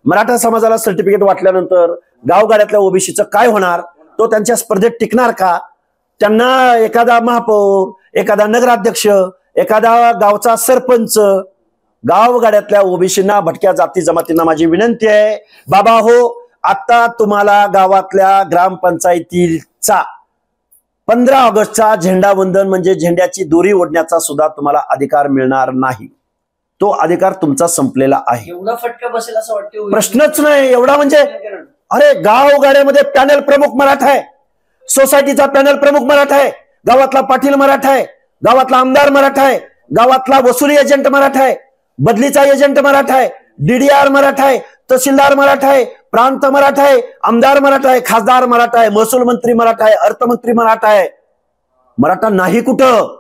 मराठा समाजाला सर्टिफिकेट वाटल्यानंतर गावगाड्यातल्या ओबीसीचं काय होणार? तो त्यांच्या स्पर्धेत टिकणार का? त्यांना एखादा महापौर, एखादा नगराध्यक्ष, एखादा गावचा सरपंच, गावगाड्यातल्या ओबीसींना, भटक्या जाती जमातींना माझी विनंती आहे, बाबा हो, आता तुम्हाला गावातल्या ग्रामपंचायतीचा 15 ऑगस्टचा झेंडावंदन म्हणजे झेंड्याची दोरी ओढण्याचा सुद्धा तुम्हाला अधिकार मिळणार नाही. तो अधिकार तुमचा संपलेला आहे. एवढा फटका बसेल असं वाटतं? प्रश्नच नाही. एवढा म्हणजे अरे गावगाड्यामध्ये पॅनल प्रमुख मराठा आहे, सोसायटीचा पॅनल प्रमुख मराठा आहे, गावातला पाटील मराठा आहे, गावातला आमदार मराठा आहे, गावातला वसुली एजंट मराठा आहे, बदलीचा एजंट मराठा आहे, डीडीआर मराठा आहे, तहसीलदार मराठा आहे, प्रांत मराठा आहे, आमदार मराठा आहे, खासदार मराठा आहे, महसूल मंत्री मराठा आहे, अर्थमंत्री मराठा आहे. मराठा नाही कुठं.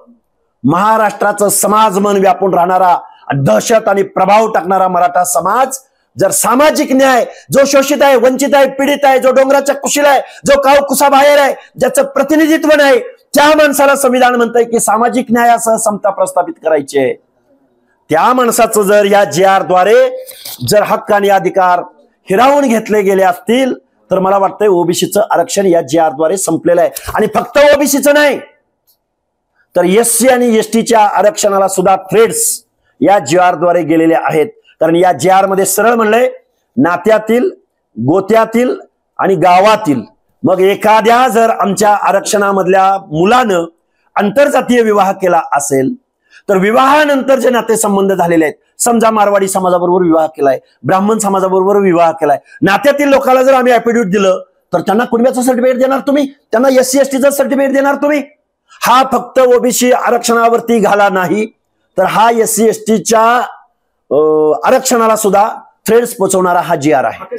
महाराष्ट्राचं समाज मन व्यापून राहणारा, दहशत आणि प्रभाव टाकणारा मराठा समाज जर सामाजिक न्याय, जो शोषित आहे, वंचित आहे, पीडित आहे, जो डोंगराच्या कुशीला आहे, जो काव कुसाबाहेर आहे, ज्याचं प्रतिनिधित्व नाही, त्या माणसाला संविधान म्हणतंय की सामाजिक न्यायासह समता प्रस्थापित करायची आहे. त्या माणसाचं जर या GR द्वारे जर हक्क आणि अधिकार हिरावून घेतले गेले असतील तर मला वाटतंय ओबीसीचं आरक्षण या GR द्वारे संपलेलं आहे. आणि फक्त ओबीसीचं नाही तर SC आणि STच्या आरक्षणाला सुद्धा थ्रेड्स या GR द्वारे गेलेले आहेत. कारण या GR मध्ये सरळ म्हणलंय नात्यातील, गोत्यातील आणि गावातील. मग एखाद्या जर आमच्या आरक्षणामधल्या मुलानं आंतरजातीय विवाह केला असेल तर विवाहानंतर जे नातेसंबंध झालेले आहेत, समजा मारवाडी समाजाबरोबर विवाह केलाय, ब्राह्मण समाजाबरोबर विवाह केलाय, नात्यातील लोकांना जर आम्ही ऍफिडेव्हिट दिलं तर त्यांना कुणब्याचं सर्टिफिकेट देणार तुम्ही? त्यांना SC STचं सर्टिफिकेट देणार तुम्ही? हा फक्त ओबीसी आरक्षणावरती घाला नाही तर हा SC STच्या आरक्षणाला सुद्धा थ्रेड्स पोहोचवणारा हा GR आहे.